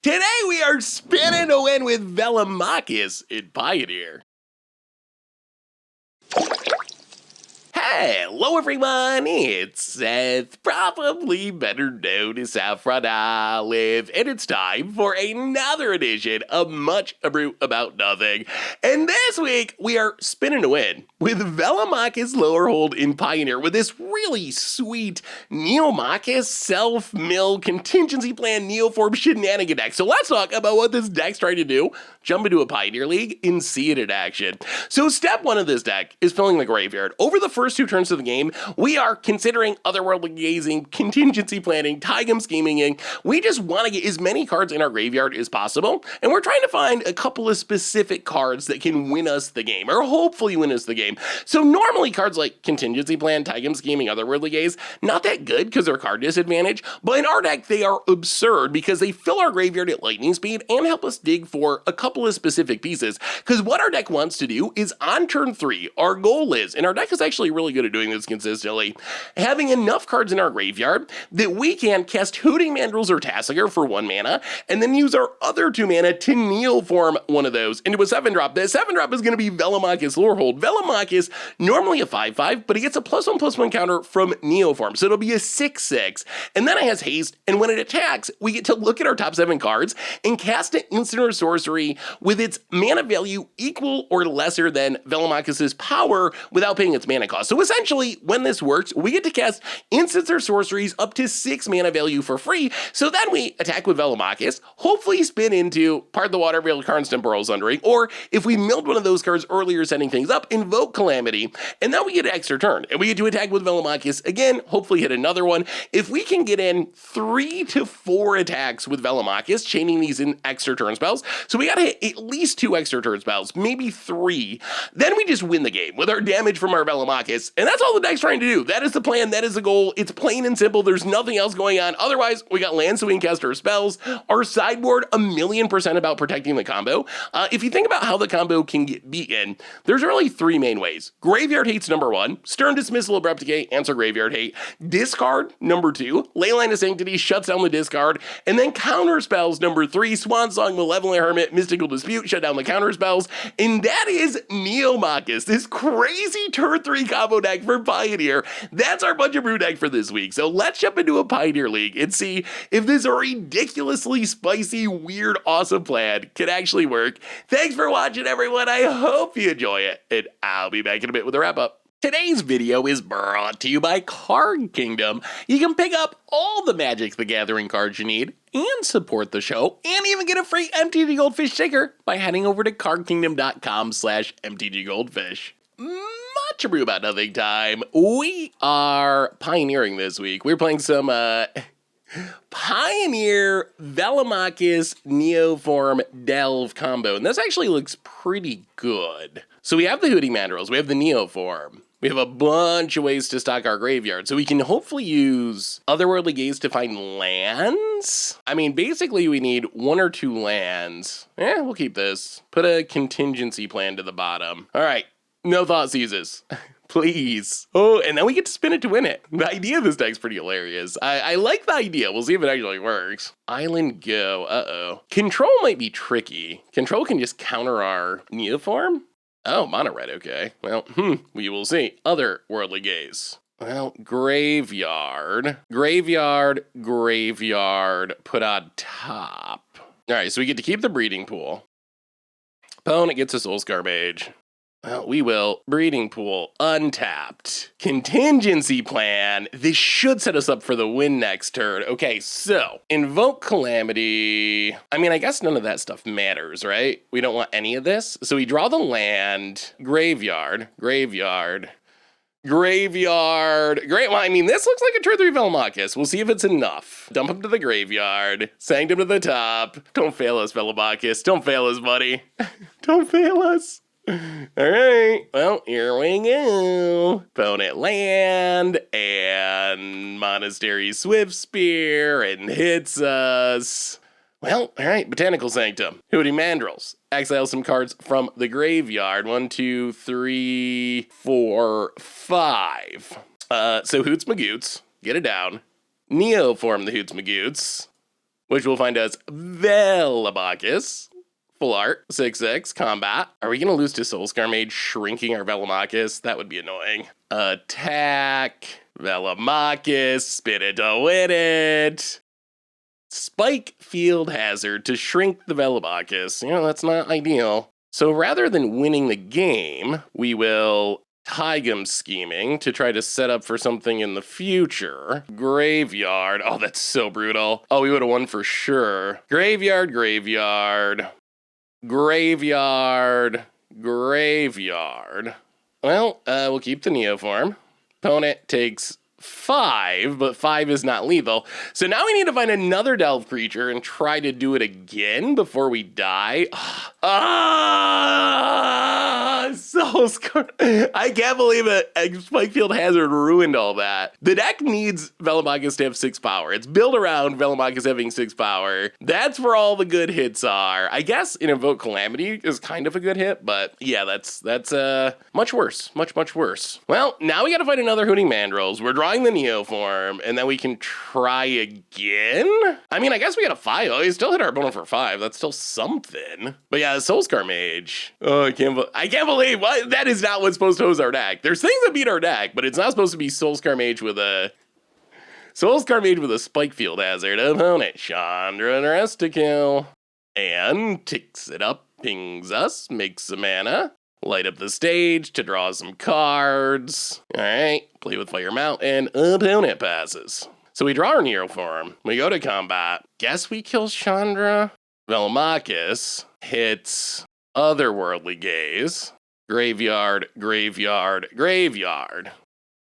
Today we are spinning to win with Velomachus in Pioneer. Hello everyone, it's Seth, probably better known as Saffron Olive, and it's time for another edition of Much Abrew About Nothing. And this week, we are spinning to win with Velomachus lower hold in Pioneer with this really sweet Neo-Machus self-mill contingency plan Neoform shenanigan deck. So let's talk about what this deck's trying to do, jump into a Pioneer League, and see it in action. So step one of this deck is filling the graveyard. Over the first two turns of the game, we are considering otherworldly gazing, contingency planning, Tigum scheming. We just want to get as many cards in our graveyard as possible, and we're trying to find a couple of specific cards that can win us the game, or hopefully win us the game. So normally cards like contingency plan, Tigum scheming, otherworldly gaze, not that good because they're card disadvantage, but in our deck they are absurd because they fill our graveyard at lightning speed and help us dig for a couple of specific pieces. Because what our deck wants to do is on turn 3, our goal is, and our deck is actually really good at doing this consistently, having enough cards in our graveyard that we can cast Hooting Mandrills or Tassiger for 1 mana, and then use our other 2 mana to Neoform one of those into a 7-drop. The 7-drop is going to be Velomachus Lorehold. Velomachus, normally a 5/5, but he gets a +1/+1 counter from Neoform, so it'll be a 6/6, and then it has haste, and when it attacks, we get to look at our top 7 cards and cast an instant or sorcery with its mana value equal or lesser than Velomachus's power without paying its mana cost. So essentially, when this works, we get to cast instants or sorceries up to 6 mana value for free, so then we attack with Velomachus, hopefully spin into Part the Water Veil, Karnstein Burrow Sundering, or if we milled one of those cards earlier setting things up, invoke Calamity, and then we get an extra turn, and we get to attack with Velomachus again, hopefully hit another one. If we can get in 3 to 4 attacks with Velomachus, chaining these in extra turn spells, so we gotta hit at least 2 extra turn spells, maybe 3, then we just win the game with our damage from our Velomachus, and that's all the deck's trying to do. That is the plan, that is the goal, it's plain and simple, there's nothing else going on. Otherwise, we got land so we can cast our spells. Our sideboard, 1,000,000% about protecting the combo. If you think about how the combo can get beaten, there's really 3 main ways. Graveyard hate's number 1, Stern Dismissal, Abrupt Decay, answer graveyard hate. Discard, number 2, Leyline of Sanctity shuts down the discard, and then counter spells, number 3, Swan Song, Malevolent Hermit, Mystical Dispute, shut down the counter spells, and that is Neo-Machus, this crazy turn 3 combo deck for Pioneer. That's our Much Abrew deck for this week, so let's jump into a Pioneer League and see if this ridiculously spicy, weird, awesome plan can actually work. Thanks for watching, everyone. I hope you enjoy it, and I'll be back in a bit with a wrap-up. Today's video is brought to you by Card Kingdom. You can pick up all the Magic the Gathering cards you need and support the show, and even get a free MTG Goldfish sticker by heading over to cardkingdom.com/MTG Goldfish. Much Abrew About Nothing time. We are pioneering this week. We're playing some Pioneer Velomachus Neoform Delve combo, and this actually looks pretty good. So we have the Hooting Mandrills, we have the Neoform, we have a bunch of ways to stock our graveyard, so we can hopefully use Otherworldly Gaze to find lands. I mean, basically we need 1 or 2 lands. We'll keep this. Put a contingency plan to the bottom. All right, no thought seizes. Please. Oh, and then we get to spin it to win it. The idea of this deck's pretty hilarious. I like the idea. We'll see if it actually works. Island go. Uh-oh. Control might be tricky. Control can just counter our Neoform? Oh, mono red, okay. Well, we will see. Otherworldly Gaze. Well, graveyard. Graveyard, put on top. All right, so we get to keep the breeding pool. Opponent gets a Soulscar Mage. Well, we will. Breeding pool, untapped. Contingency plan. This should set us up for the win next turn. Okay, so invoke Calamity. I mean, I guess none of that stuff matters, right? We don't want any of this. So we draw the land. Graveyard. Great. Well, I mean, this looks like a turn 3 Velomachus. We'll see if it's enough. Dump him to the graveyard. Sanctum to the top. Don't fail us, Velomachus. Don't fail us, buddy. Don't fail us. All right, well, here we go. Opponent land, and Monastery Swift Spear, and hits us. Well, all right, Botanical Sanctum. Hooting Mandrills. Exile some cards from the graveyard. 1, 2, 3, 4, 5. So Hoots Magoots, get it down. Neoform the Hoots Magoots. which will find us Velomachus. Full art, 6/6, combat. Are we gonna lose to Soulscar Mage shrinking our Velomachus? That would be annoying. Attack, Velomachus, spin it to win it. Spike Field Hazard to shrink the Velomachus. You know, that's not ideal. So rather than winning the game, we will Tigum scheming to try to set up for something in the future. Graveyard. Oh, that's so brutal. Oh, we would have won for sure. Graveyard, graveyard. Graveyard, graveyard. Well, we'll keep the Neoform. Opponent takes 5, but 5 is not lethal. So now we need to find another Delve creature and try to do it again before we die. Soulscar. I can't believe it. Spikefield Hazard ruined all that. The deck needs Velomachus to have 6 power. It's built around Velomachus having 6 power. That's where all the good hits are. I guess an Invoke Calamity is kind of a good hit, but yeah, that's much worse. Much worse. Well, now we gotta find another Hooting Mandrills. We're drawing the Neoform, and then we can try again? I mean, I guess we got a 5. Oh, you still hit our opponent for 5. That's still something. But yeah, Soulscar Mage. Oh, I can't believe what? That is not what's supposed to hose our deck. There's things that beat our deck, but it's not supposed to be Soulscar Mage with a Spike Field Hazard. Opponent, Chandra Rest-to-Kill. And ticks it up, pings us, makes some mana. Light up the stage to draw some cards. Alright, play with Fire Mountain. Opponent passes. So we draw our Neoform. We go to combat. Guess we kill Chandra. Velomachus hits Otherworldly Gaze. Graveyard, graveyard, graveyard.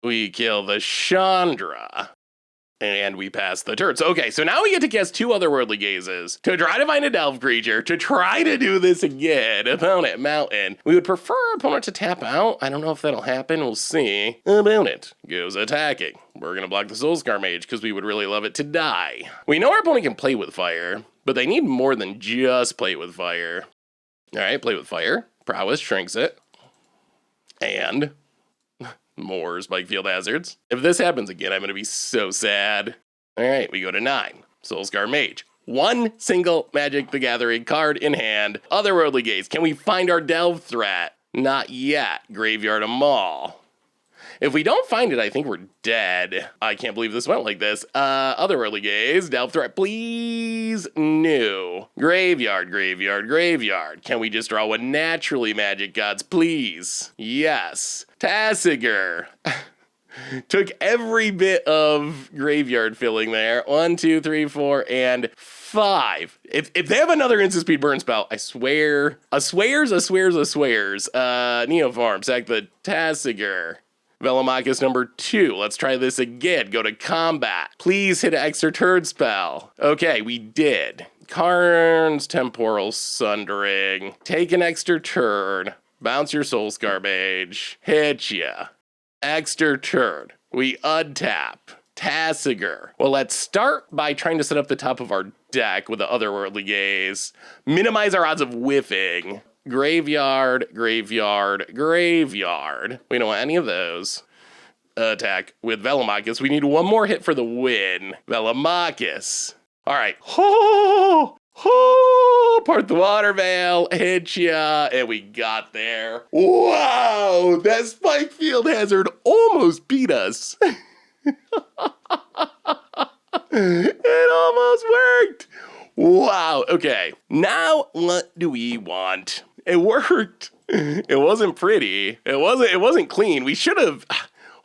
We kill the Chandra. And we pass the turns. Okay, so now we get to cast 2 Otherworldly Gazes to try to find a Delve creature, to try to do this again. Opponent, Mountain. We would prefer our opponent to tap out. I don't know if that'll happen. We'll see. Opponent goes attacking. We're going to block the Soulscar Mage because we would really love it to die. We know our opponent can play with fire, but they need more than just play with fire. All right, play with fire. Prowess shrinks it. And more Spike Field Hazards. If this happens again, I'm going to be so sad. All right, we go to 9. Soulscar Mage. 1 single Magic the Gathering card in hand. Otherworldly Gaze. Can we find our Delve threat? Not yet. Graveyard a Maul. If we don't find it, I think we're dead. I can't believe this went like this. Otherworldly Gaze. Delve threat, please. No. Graveyard, graveyard, graveyard. Can we just draw 1 naturally, Magic Gods, please? Yes. Tasigur. Took every bit of graveyard filling there. 1, 2, 3, 4, and 5. If they have another instant speed burn spell, I swear. A swears. Neoform, sack the Tasigur. Velomachus number 2. Let's try this again. Go to combat. Please hit an extra turn spell. Okay, we did. Karn's Temporal Sundering. Take an extra turn. Bounce your Soulscar Mage. Hit ya. Extra turn. We untap. Tasigur. Well, let's start by trying to set up the top of our deck with the Otherworldly Gaze. Minimize our odds of whiffing. Graveyard, graveyard, graveyard. We don't want any of those. Attack with Velomachus. We need 1 more hit for the win. Velomachus. All right. Part the Water Veil. Hit ya. And we got there. Wow. That Spike Field Hazard almost beat us. It almost worked. Wow. Okay. Now what do we want? It worked. It wasn't pretty. It wasn't clean. We should have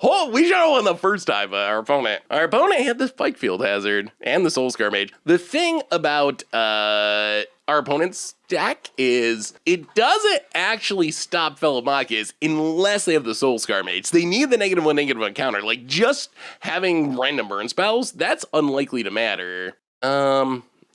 won the first time, our opponent. Our opponent had the Spike Field Hazard and the Soulscar Mage. The thing about our opponent's deck is it doesn't actually stop Velomachus unless they have the Soulscar Mage. They need the -1/-1 counter. Like, just having random burn spells, that's unlikely to matter.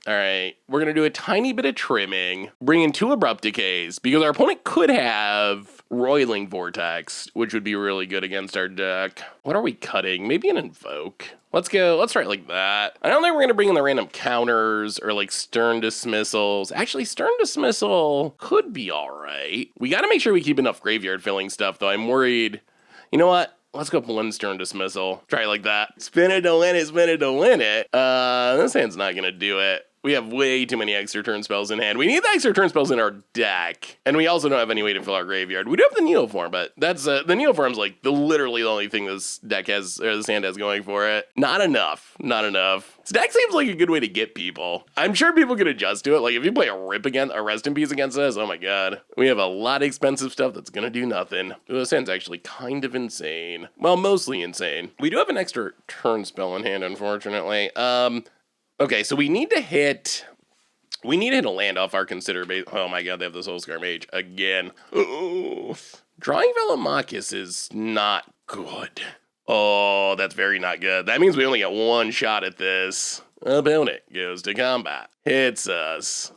All right, we're going to do a tiny bit of trimming, bring in 2 Abrupt Decays, because our opponent could have Roiling Vortex, which would be really good against our deck. What are we cutting? Maybe an Invoke. Let's try it like that. I don't think we're going to bring in the random counters or like Stern Dismissals. Actually, Stern Dismissal could be all right. We got to make sure we keep enough graveyard filling stuff, though. I'm worried. You know what? Let's go 1 Stern Dismissal. Try it like that. Spin it to win it, spin it to win it. This hand's not going to do it. We have way too many extra turn spells in hand. We need the extra turn spells in our deck. And we also don't have any way to fill our graveyard. We do have the Neoform, but that's the Neoform's like literally the only thing this deck has, or this hand has going for it. Not enough. Not enough. This deck seems like a good way to get people. I'm sure people can adjust to it. Like if you play a Rip against, a Rest in Peace against us, oh my god. We have a lot of expensive stuff that's gonna do nothing. Ooh, this hand's actually kind of insane. Well, mostly insane. We do have an extra turn spell in hand, unfortunately. Okay, so we need to hit a land off our consider base. Oh my god, they have the Soulscar Mage again. Ooh. Drawing Velomachus is not good. Oh, that's very not good. That means we only get one shot at this. Opponent goes to combat, hits us,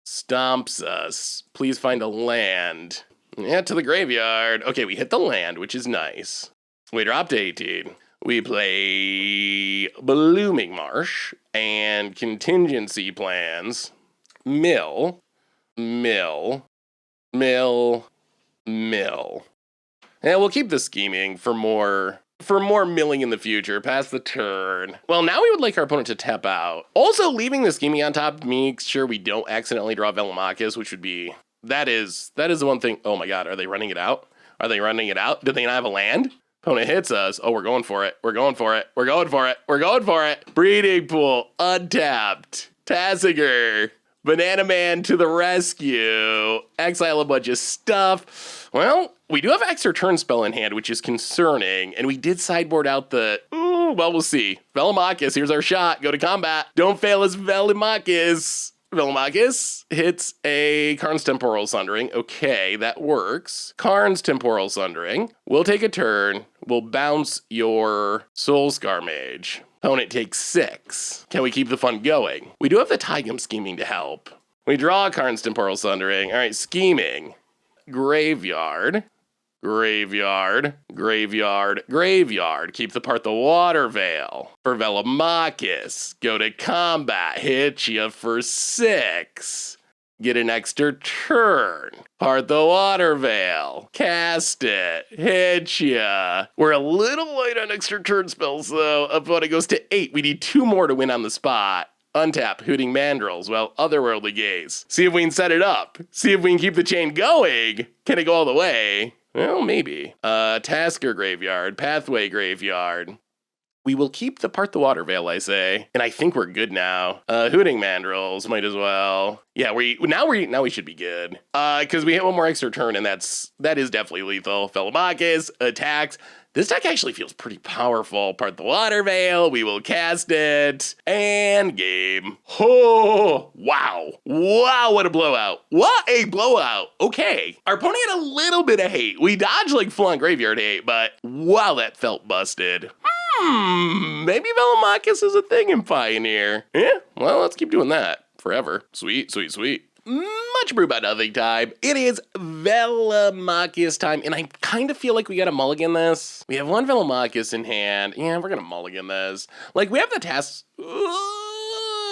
stomps us. Please find a land. Yeah, to the graveyard. Okay, we hit the land, which is nice. We drop to 18. We play Blooming Marsh and contingency plans. Mill. And we'll keep the scheming for more milling in the future, past the turn. Well, now we would like our opponent to tap out. Also, leaving the scheming on top makes sure we don't accidentally draw Velomachus, which would be, that is the one thing. Oh my god, are they running it out? Are they running it out? Did they not have a land? Opponent hits us. Oh, we're going for it. We're going for it. We're going for it. We're going for it. Breeding Pool, untapped. Tasiger. Banana Man to the rescue. Exile a bunch of stuff. Well, we do have extra turn spell in hand, which is concerning. And we did sideboard out the... Ooh, well, we'll see. Velomachus, here's our shot. Go to combat. Don't fail us, Velomachus. Velomachus hits a Karn's Temporal Sundering. Okay, that works. Karn's Temporal Sundering. We'll take a turn. We'll bounce your Soulscar Mage. Opponent takes 6. Can we keep the fun going? We do have the Tigum scheming to help. We draw Karn's Temporal Sundering. All right, scheming. Graveyard. Graveyard. Keep the Part the Water Veil. For Velomachus. Go to combat. Hit ya for 6. Get an extra turn. Part the Water Veil. Cast it. Hit ya. We're a little light on extra turn spells though. Opponent goes to 8. We need 2 more to win on the spot. Untap Hooting Mandrills, well, Otherworldly Gaze. See if we can set it up. See if we can keep the chain going. Can it go all the way? Well, maybe. Tasker Graveyard, Pathway Graveyard. We will keep the Part the Water Veil, I say. And I think we're good now. Hooting Mandrills, might as well. Yeah, now we should be good. Because we hit one more extra turn, and that is definitely lethal. Velomachus attacks. This deck actually feels pretty powerful. Part the Water Veil, we will cast it, and game. Oh, wow. Wow, what a blowout. What a blowout. Okay, our opponent had a little bit of hate. We dodged like full-on graveyard hate, but wow, that felt busted. Maybe Velomachus is a thing in Pioneer. Yeah, well, let's keep doing that forever. Sweet. Much Abrew About Nothing time. It is Velomachus time, and I kind of feel like we gotta mulligan this. We have one Velomachus in hand. Yeah, we're gonna mulligan this. Like, we have the task.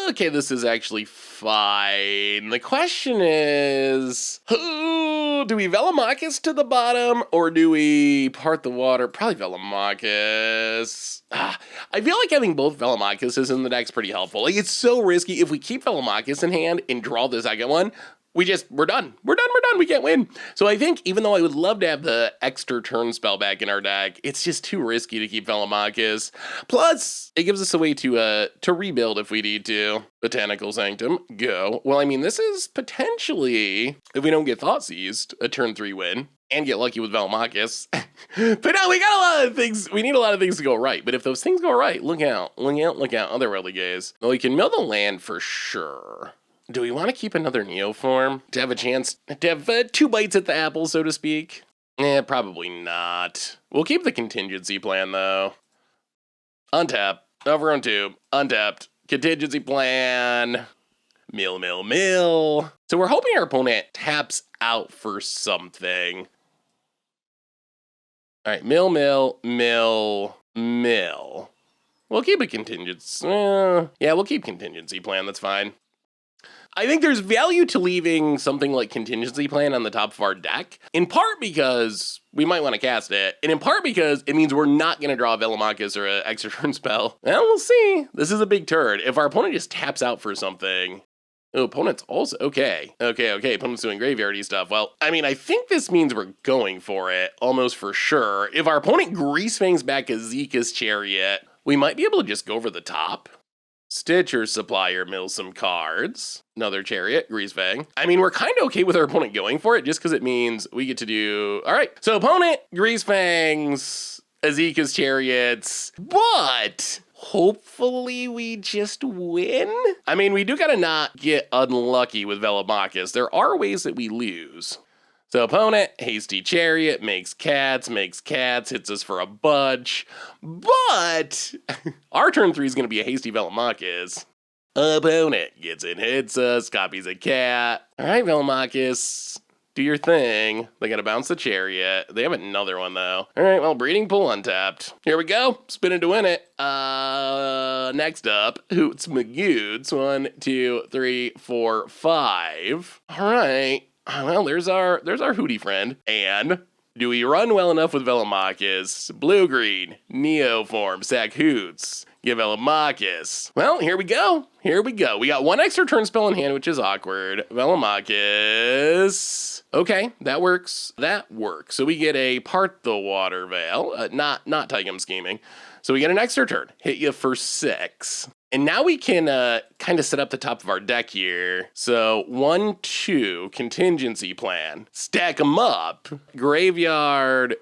Okay, this is actually fine. The question is, do we Velomachus to the bottom, or do we Part the Water? Probably Velomachus. I feel like having both Velomachuses in the deck's pretty helpful. Like, it's so risky. If we keep Velomachus in hand and draw the second one, we're done. We're done. We can't win. So I think even though I would love to have the extra turn spell back in our deck, it's just too risky to keep Velomachus. Plus, it gives us a way to rebuild if we need to. Botanical Sanctum, go. Well, I mean, this is potentially, if we don't get Thought Seized, a turn 3 win. And get lucky with Velomachus. But no, we got a lot of things. We need a lot of things to go right. But if those things go right, look out. Otherworldly Gaze. Well, we can mill the land for sure. Do we want to keep another Neoform to have a chance to have 2 bites at the apple, so to speak? Probably not. We'll keep the contingency plan, though. Untap. Over on 2. Untapped. Contingency plan. Mill. So we're hoping our opponent taps out for something. All right, mill. We'll keep a contingency. Yeah, we'll keep contingency plan. That's fine. I think there's value to leaving something like Contingency Plan on the top of our deck, in part because we might want to cast it, and in part because it means we're not going to draw a Velomachus or an extra turn spell. Well, we'll see. This is a big turn. If our opponent just taps out for something... Oh, opponent's also... Okay. Opponent's doing graveyardy stuff. Well, I mean, I think this means we're going for it, almost for sure. If our opponent Greasefangs back Azeka's Chariot, we might be able to just go over the top. Stitcher Supplier mills some cards. Another Chariot, Greasefang. I mean, we're kind of okay with our opponent going for it, just because it means we get to do... All right, so opponent, Greasefangs, Azeka's Chariots, but... hopefully we just win? I mean, we do gotta not get unlucky with Velomachus. There are ways that we lose. So opponent, Hasty Chariot, makes cats, hits us for a bunch. But our turn 3 is gonna be a Hasty Velomachus. Opponent gets in, hits us, copies a cat. All right, Velomachus. Do your thing. They gotta bounce the Chariot. They have another one though. All right, well, Breeding Pool untapped. Here we go. Spin it to win it. Next up, Hoots Magoots. 1, 2, 3, 4, 5. All right. Well, there's our Hootie friend. And do we run well enough with Velomachus? Blue-green, Neoform, sack Hoots. Give Velomachus. Well, here we go. We got one extra turn spell in hand, which is awkward. Velomachus. Okay, that works. So we get a Part the Water Veil. Not Tigum Scheming. So we get an extra turn. Hit you for 6. And now we can kind of set up the top of our deck here. So 1, 2, Contingency Plan. Stack them up. Graveyard.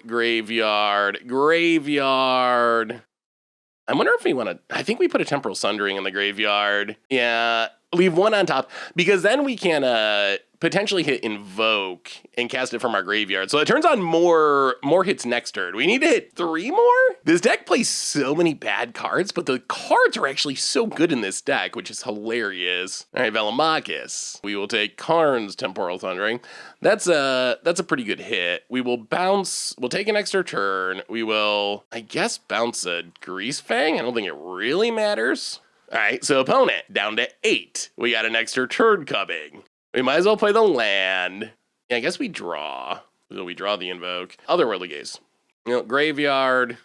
I wonder if we want to... I think we put a Temporal Sundering in the graveyard. Yeah, leave one on top, because then we can potentially hit Invoke and cast it from our graveyard. So it turns on more hits next turn. We need to hit 3 more? This deck plays so many bad cards, but the cards are actually so good in this deck, which is hilarious. All right, Velomachus. We will take Karn's Temporal Thundering. That's a pretty good hit. We will bounce, we'll take an extra turn. We will, I guess, bounce a Greasefang. I don't think it really matters. All right, so opponent, down to 8. We got an extra turn coming. We might as well play the land. Yeah, I guess we draw. So we draw the Invoke. Otherworldly Gaze. You know, graveyard,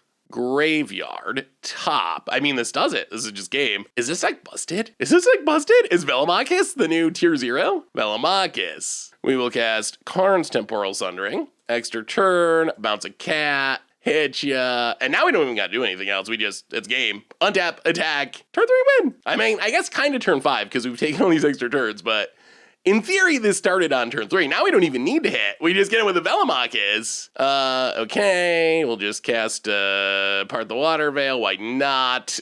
top. I mean, this does it. This is just game. Is this like busted? Is Velomachus the new tier 0? Velomachus. We will cast Karn's Temporal Sundering. Extra turn, bounce a cat. Hit ya. And now we don't even gotta do anything else. It's game. Untap, attack, turn 3 win. I mean, I guess kind of turn 5 because we've taken all these extra turns, but in theory, this started on turn 3. Now we don't even need to hit. We just get it with the Velomachus. Okay, we'll just cast Part the Water Veil. Why not?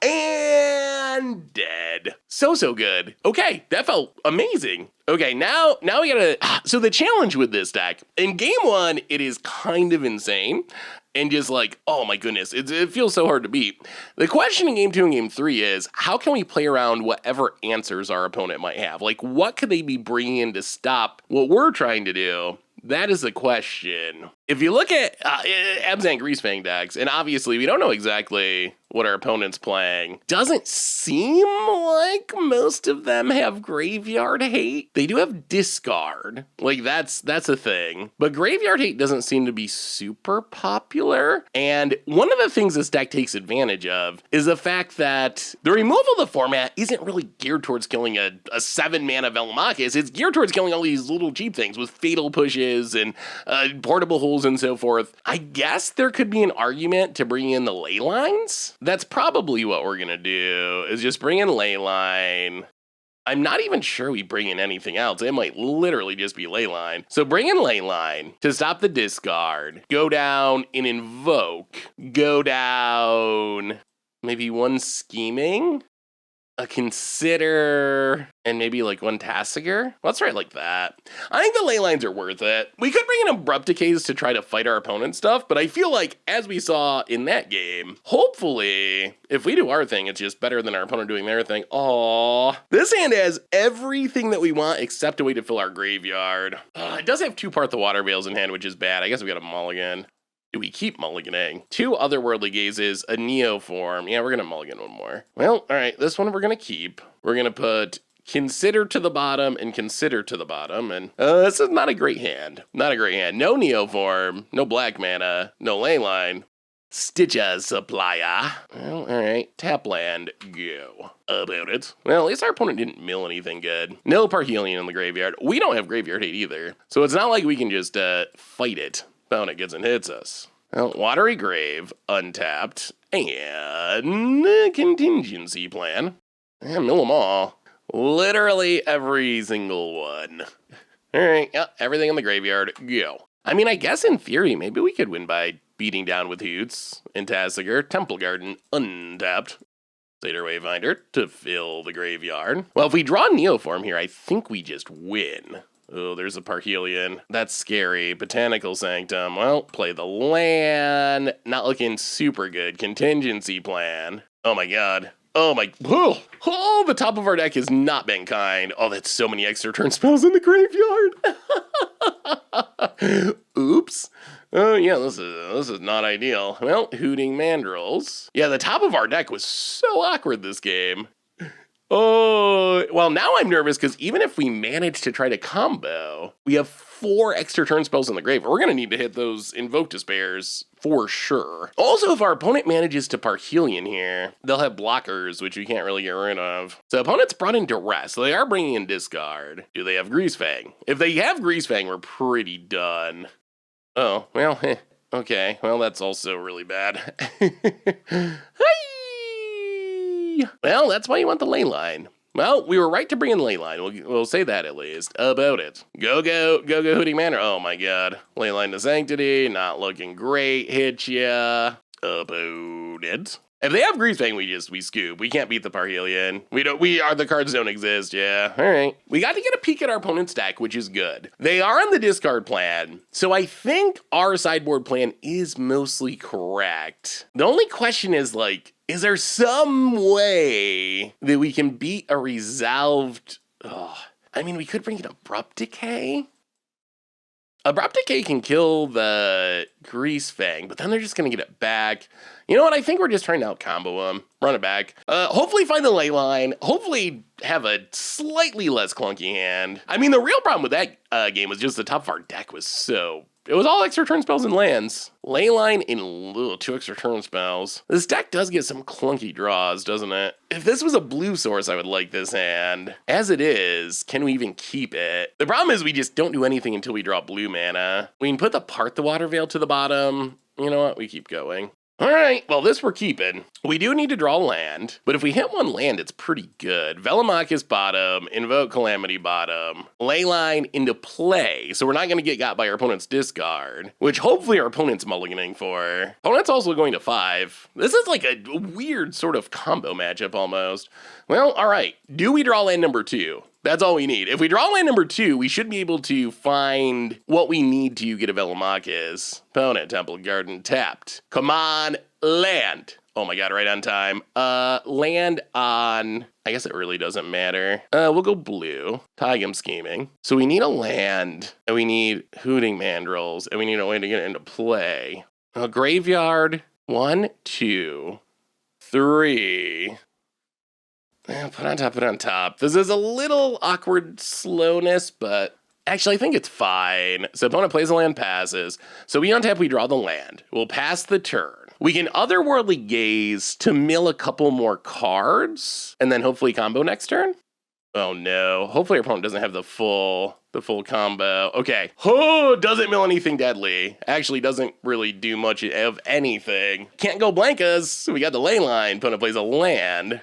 And dead. So good. Okay, that felt amazing. Okay, now we gotta... So the challenge with this deck, in game 1, it is kind of insane. And just like, oh my goodness, it feels so hard to beat. The question in game 2 and game 3 is, how can we play around whatever answers our opponent might have? Like, what could they be bringing in to stop what we're trying to do? That is the question. If you look at Abzan Greasefang decks, and obviously we don't know exactly what our opponent's playing, doesn't seem like most of them have graveyard hate. They do have discard. Like, that's a thing. But graveyard hate doesn't seem to be super popular. And one of the things this deck takes advantage of is the fact that the removal of the format isn't really geared towards killing a 7-mana Velomachus. It's geared towards killing all these little cheap things with fatal pushes and portable holes and so forth. I guess there could be an argument to bring in the ley lines. That's probably what we're gonna do, is just bring in Leyline. I'm not even sure we bring in anything else. It might literally just be Leyline. So bring in Leyline to stop the discard. Go down and Invoke. Go down maybe 1 Scheming, a Consider, and maybe like 1 Tassiger. Let's write like that. I think the ley lines are worth it. We could bring in Abrupt Decays to try to fight our opponent's stuff, but I feel like, as we saw in that game, hopefully, if we do our thing, it's just better than our opponent doing their thing. Aww. This hand has everything that we want except a way to fill our graveyard. It does have 2 Part the Water Veils in hand, which is bad. I guess we got a mulligan. Do we keep mulliganing? 2 Otherworldly Gazes, a Neoform. Yeah, we're gonna mulligan 1 more. Well, all right, this one we're gonna keep. We're gonna put consider to the bottom, and consider to the bottom. And this is not a great hand. Not a great hand. No Neoform, no black mana, no leyline. Stitches supplier. Well, alright. Tap land, go. About it. Well, at least our opponent didn't mill anything good. No Parhelion in the graveyard. We don't have graveyard hate either. So it's not like we can just fight it. Opponent gets and hits us. Well, Watery Grave, untapped, and contingency plan. Yeah, mill them all. Literally every single one. Alright, yeah, everything in the graveyard, go. I mean, I guess in theory, maybe we could win by beating down with Hoots, Intasiger, Temple Garden, untapped. Satyr Wayfinder to fill the graveyard. Well, if we draw Neoform here, I think we just win. Oh, there's a Parhelion. That's scary. Botanical Sanctum. Well, play the land. Not looking super good. Contingency plan. Oh my god. Oh my, oh, the top of our deck has not been kind. Oh, that's so many extra turn spells in the graveyard. Oops. Oh yeah, this is not ideal. Well, Hooting Mandrills. Yeah, the top of our deck was so awkward this game. Oh, well now I'm nervous because even if we manage to try to combo, we have 4 extra turn spells in the grave. We're gonna need to hit those Invoke Despairs for sure. Also, if our opponent manages to Parhelion here, they'll have blockers, which we can't really get rid of. So opponents brought in Duress, so they are bringing in discard. Do they have Greasefang? If they have Greasefang, we're pretty done. Oh, well, okay. Well, that's also really bad. Well, that's why you want the leyline. Well, we were right to bring in leyline. We'll say that at least about it. Go Hooting Manor. Oh my god. Leyline to Sanctity, not looking great. Hit ya. About it. If they have Greasefang, we scoop. We can't beat the Parhelion. The cards don't exist, yeah. Alright. We got to get a peek at our opponent's deck, which is good. They are on the discard plan, so I think our sideboard plan is mostly correct. The only question is, like, is there some way that we can beat a resolved... I mean, we could bring in Abrupt Decay. Abrupt Decay can kill the Greasefang, but then they're just going to get it back. You know what? I think we're just trying to out-combo them. Run it back. Hopefully find the leyline. Hopefully have a slightly less clunky hand. I mean, the real problem with that game was just the top of our deck was so... It was all extra turn spells and lands. Leyline in 2 extra turn spells. This deck does get some clunky draws, doesn't it? If this was a blue source, I would like this hand. As it is, can we even keep it? The problem is we just don't do anything until we draw blue mana. We can put the Part the Water Veil to the bottom. You know what? We keep going. Alright, well this we're keeping. We do need to draw land, but if we hit one land, it's pretty good. Velomachus bottom, Invoke Calamity bottom, Leyline into play, so we're not going to get got by our opponent's discard, which hopefully our opponent's mulliganing for. Opponent's also going to 5. This is like a weird sort of combo matchup almost. Well, alright, do we draw land number 2? That's all we need. If we draw land number 2, we should be able to find what we need to get a Velomachus. Opponent, Temple Garden, tapped. Come on, land. Oh my god, right on time. Land on... I guess it really doesn't matter. We'll go blue. Tigum Scheming. So we need a land, and we need Hooting Mandrills, and we need a way to get it into play. A graveyard. 1, 2, 3... Put on top. This is a little awkward slowness, but actually I think it's fine. So opponent plays a land, passes. So we untap, we draw the land. We'll pass the turn. We can Otherworldly Gaze to mill a couple more cards, and then hopefully combo next turn. Oh no. Hopefully our opponent doesn't have the full combo. Okay. Oh, doesn't mill anything deadly. Actually doesn't really do much of anything. Can't go Blankas. We got the leyline. Opponent plays a land.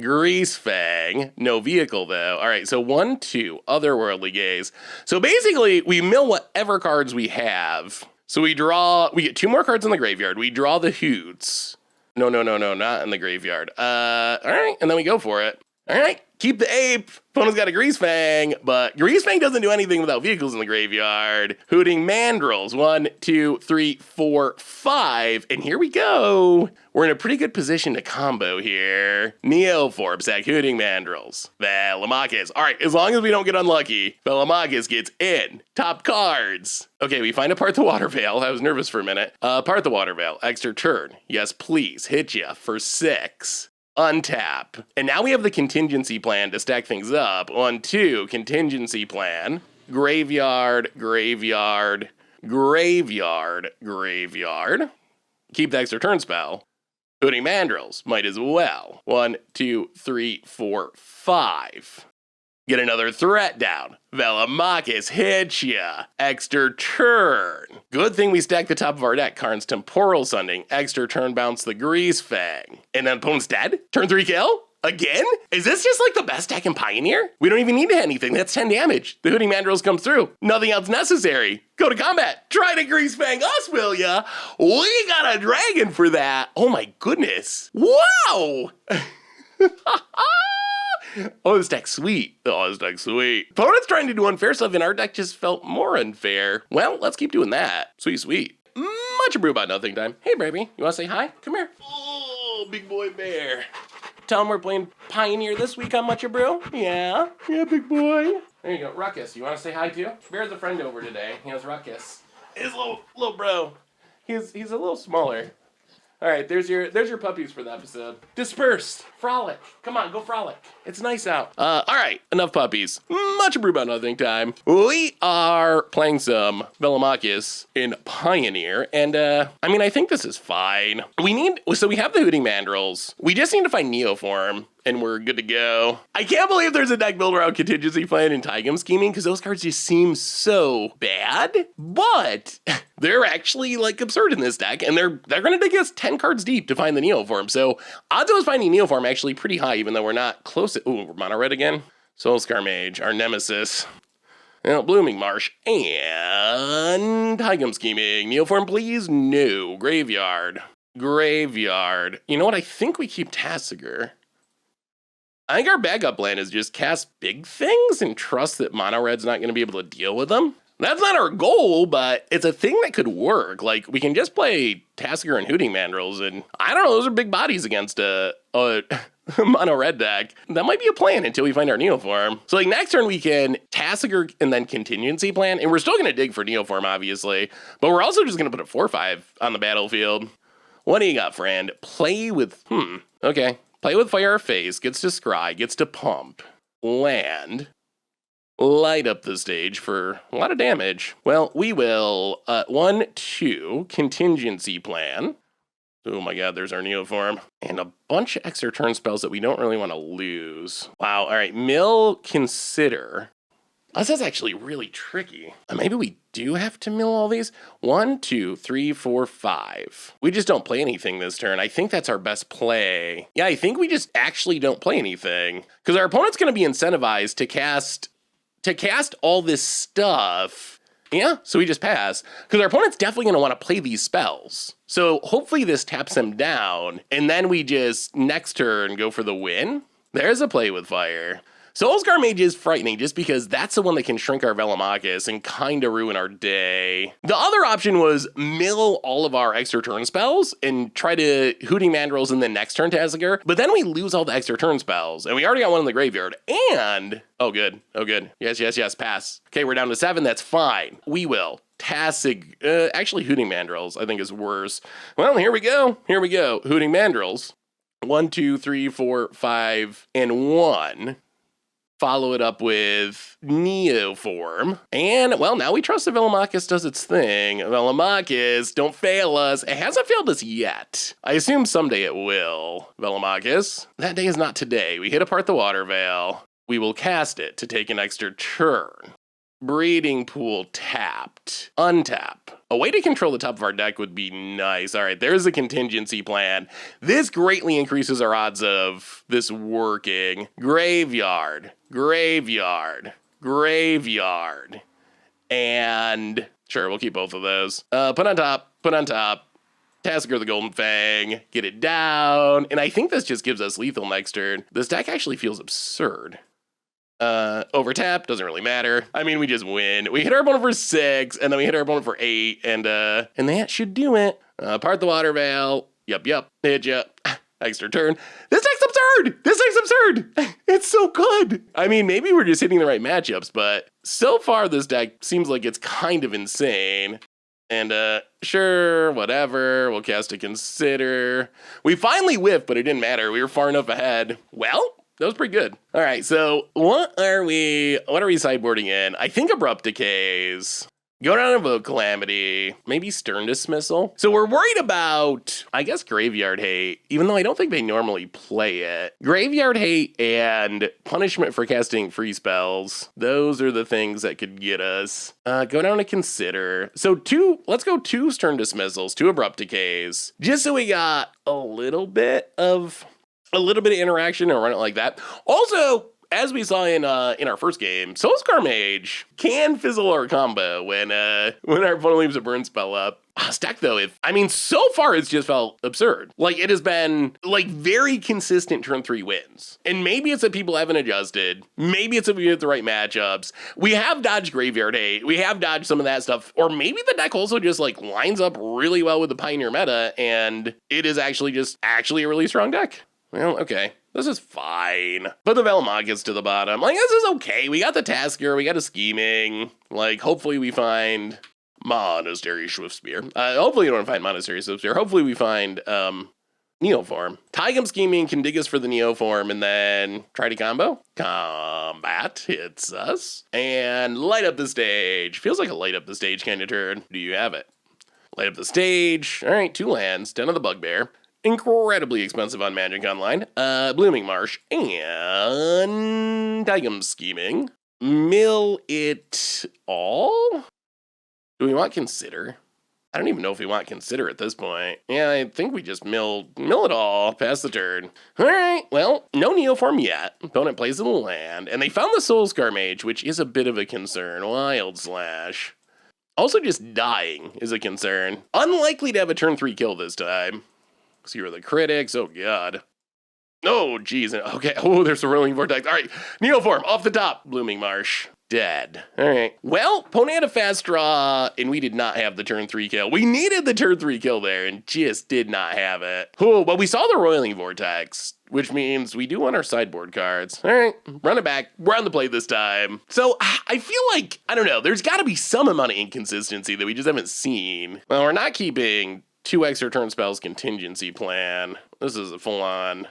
Greasefang, no vehicle though. All right, so 1, 2, Otherworldly Gaze. So basically, we mill whatever cards we have. So we get 2 more cards in the graveyard. We draw the Hoots. No, not in the graveyard. All right, and then we go for it. All right, keep the ape. Opponent's got a Greasefang, but Greasefang doesn't do anything without vehicles in the graveyard. Hooting Mandrills, 1, 2, 3, 4, 5, and here we go. We're in a pretty good position to combo here. Neoform, sack Hooting Mandrills. Velomachus. All right, as long as we don't get unlucky, Velomachus gets in. Top cards. Okay, we find a Part the Water Veil. I was nervous for a minute. Part the Water Veil, extra turn. Yes, please, hit ya for 6. untap. And now we have the contingency plan to stack things up. 1, 2, contingency plan. Graveyard, graveyard, graveyard, graveyard. Keep the extra turn spell. Hooting Mandrills, might as well. 1, 2, 3, 4, 5. Get another threat down. Velomachus hits ya. Extra turn. Good thing we stacked the top of our deck. Karn's Temporal Sunding. Extra turn bounce the Grease Fang. And then opponent's dead? Turn 3 kill? Again? Is this just like the best deck in Pioneer? We don't even need to hit anything. That's 10 damage. The Hooting Mandrills comes through. Nothing else necessary. Go to combat. Try to Grease Fang us, will ya? We got a dragon for that. Oh my goodness. Wow. Oh, this deck's sweet. Oh, this deck's sweet. Opponent's trying to do unfair stuff, and our deck just felt more unfair. Well, let's keep doing that. Sweet, sweet. Much Abrew About Nothing time. Hey, baby. You want to say hi? Come here. Oh, big boy bear. Tell him we're playing Pioneer this week on Much Abrew. Yeah. Yeah, big boy. There you go. Ruckus. You want to say hi, too? Bear's a friend over today. He has Ruckus. His little bro. He's a little smaller. All right, there's your puppies for the episode. Disperse, frolic. Come on, go frolic. It's nice out. All right, enough puppies. Much Abrew About Nothing time. We are playing some Velomachus in Pioneer, and I mean, I think this is fine. We have the Hooting Mandrills. We just need to find Neoform, and we're good to go. I can't believe there's a deck build around contingency plan and Time Scheming, because those cards just seem so bad, but they're actually like absurd in this deck, and they're gonna take us 10 cards deep to find the Neoform. So odds of us finding Neoform actually pretty high, even though we're not close. Ooh, we're mono red again. Soulscar Mage, our nemesis. Well, Blooming Marsh and Time Scheming. Neoform, please. No. Graveyard. Graveyard. You know what? I think we keep Tasigur. I think our backup plan is just cast big things and trust that mono red's not going to be able to deal with them. That's not our goal, but it's a thing that could work. Like, we can just play Tasigur and Hooting Mandrills, and I don't know, those are big bodies against a mono red deck. That might be a plan until we find our Neoform. So, like, next turn we can Tasigur and then contingency plan, and we're still going to dig for Neoform, obviously, but we're also just going to put a 4/5 on the battlefield. What do you got, friend? Play with, okay. Play with Fire or Face, gets to Scry, gets to Pump, land, light up the stage for a lot of damage. Well, we will 1, 2, contingency plan. Oh my god, there's our Neoform. And a bunch of extra turn spells that we don't really want to lose. Wow, all right, mill, consider. This is actually really tricky. Maybe we do have to mill all these. 1, 2, 3, 4, 5. We just don't play anything this turn. I think that's our best play. Yeah, I think we just actually don't play anything. Because our opponent's going to be incentivized to cast all this stuff. Yeah, so we just pass. Because our opponent's definitely going to want to play these spells. So hopefully this taps him down. And then we just, next turn, go for the win. There's a play with fire. Soulscar Mage is frightening just because that's the one that can shrink our Velomachus and kind of ruin our day. The other option was mill all of our extra turn spells and try to Hooting Mandrills in the next turn Tasigur, but then we lose all the extra turn spells, and we already got one in the graveyard, and... Oh, good. Oh, good. Yes, pass. Okay, we're down to 7. That's fine. We will. Actually, Hooting Mandrills, I think, is worse. Well, here we go. Hooting Mandrills. 1, 2, 3, 4, 5, and 1. Follow it up with Neoform. And, well, now we trust that Velomachus does its thing. Velomachus, don't fail us. It hasn't failed us yet. I assume someday it will. Velomachus, that day is not today. We hit apart the water veil. We will cast it to take an extra turn. Breeding Pool tapped. Untap. A way to control the top of our deck would be nice. All right, there's a contingency plan. This greatly increases our odds of this working. Graveyard. And sure, we'll keep both of those. Put on top. Tasigur the Golden Fang. Get it down. And I think this just gives us lethal next turn. This deck actually feels absurd. Overtap, doesn't really matter. I mean, we just win. We hit our opponent for 6, and then we hit our opponent for 8, and that should do it. Part the water veil. Yep. Hit ya. Extra turn. This deck's absurd! It's so good! I mean, maybe we're just hitting the right matchups, but so far this deck seems like it's kind of insane. And, sure, whatever, we'll cast a Consider. We finally whiffed, but it didn't matter. We were far enough ahead. Well, that was pretty good. All right, so what are we sideboarding in? I think Abrupt Decays. Go down and Vote Calamity, maybe Stern Dismissal. So we're worried about, I guess, Graveyard Hate, even though I don't think they normally play it. Graveyard Hate and Punishment for casting free spells. Those are the things that could get us. Go down to Consider. So let's go 2 Stern Dismissals, 2 Abrupt Decays, just so we got a little bit of interaction and run it like that. Also, as we saw in our first game, Soulscar Mage can fizzle our combo when our opponent leaves a burn spell up. Stack though, so far it's just felt absurd. Like, it has been like very consistent turn 3 wins. And maybe it's that people haven't adjusted. Maybe it's that we get the right matchups. We have dodged Graveyard Hate. We have dodged some of that stuff. Or maybe the deck also just like lines up really well with the Pioneer meta and it is actually a really strong deck. Well, okay. This is fine. Put the Velomachus to the bottom. Like, this is okay. We got the Tasker. We got a Scheming. Like, hopefully we find Monastery Swiftspear. Hopefully you don't find Monastery Swiftspear. Hopefully we find Neoform. Taigam Scheming can dig us for the Neoform and then try to combo. Combat hits us. And light up the stage. Feels like a light up the stage kind of turn. Do you have it? Light up the stage. All right, 2 lands. 10 of the Bugbear. Incredibly expensive on Magic Online. Blooming Marsh and Taigam Scheming. Mill it all? Do we want Consider? I don't even know if we want Consider at this point. Yeah, I think we just mill it all, pass the turn. All right, well, no Neoform yet. Opponent plays in the land, and they found the Soulscar Mage, which is a bit of a concern. Wild Slash. Also, just dying is a concern. Unlikely to have a turn 3 kill this time. So you're the critics. Oh, God. Oh, geez. Okay. Oh, there's a Rolling Vortex. All right. Neoform off the top. Blooming Marsh. Dead. All right. Well, opponent had a fast draw, and we did not have the turn 3 kill. We needed the turn 3 kill there, and just did not have it. Oh, but we saw the Roiling Vortex, which means we do want our sideboard cards. All right. Run it back. We're on the play this time. So I feel like, I don't know, there's got to be some amount of inconsistency that we just haven't seen. Well, we're not keeping 2 extra turn spells contingency plan. This is the full-on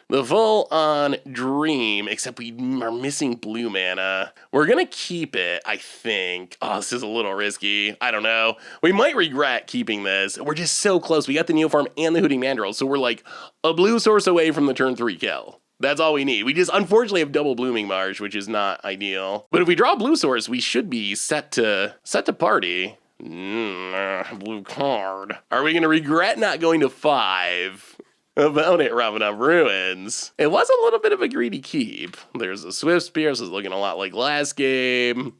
dream, except we are missing blue mana. We're gonna keep it, I think. Oh, this is a little risky. I don't know. We might regret keeping this. We're just so close. We got the Neoform and the Hooting Mandrill, so we're like a blue source away from the turn 3 kill. That's all we need. We just unfortunately have double Blooming Marsh, which is not ideal. But if we draw a blue source, we should be set to party. Blue card. Are we going to regret not going to 5 about it, Ravenov Ruins? It was a little bit of a greedy keep. There's a Swiftspear. This is looking a lot like last game.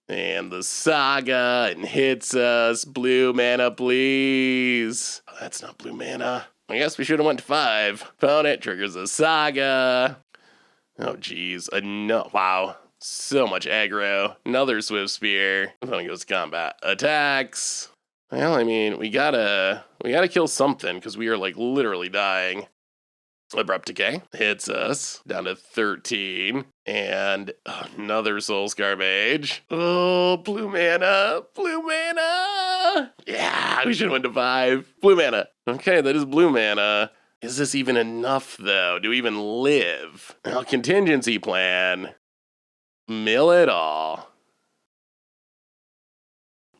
And the Saga and hits us. Blue mana, please. Oh, that's not blue mana. I guess we should have went to 5. Opponent triggers a Saga. Oh, geez. No. Wow. So much aggro. Another Swiftspear. Opponent goes to combat. Attacks. Well, I mean, we gotta kill something because we are like literally dying. Abrupt Decay hits us down to 13. And another Soulscar Mage. Oh, blue mana. Blue mana. Yeah, we should have went to 5. Blue mana. Okay, that is blue mana. Is this even enough, though? Do we even live? Well, contingency plan. Mill it all.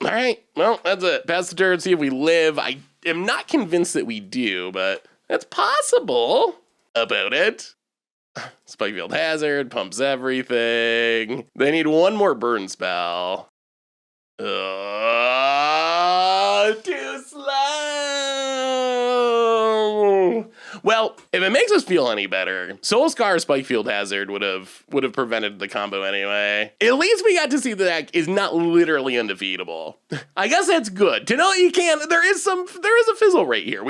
All right, well, that's it. Pass the turn, see if we live. I am not convinced that we do, but that's possible. About it. Spikefield Hazard, pumps everything. They need one more burn spell. Too slow. Well, if it makes us feel any better, Soulscar Spikefield Hazard would have prevented the combo anyway. At least we got to see the deck is not literally undefeatable. I guess that's good. To know you can, there is a fizzle rate here.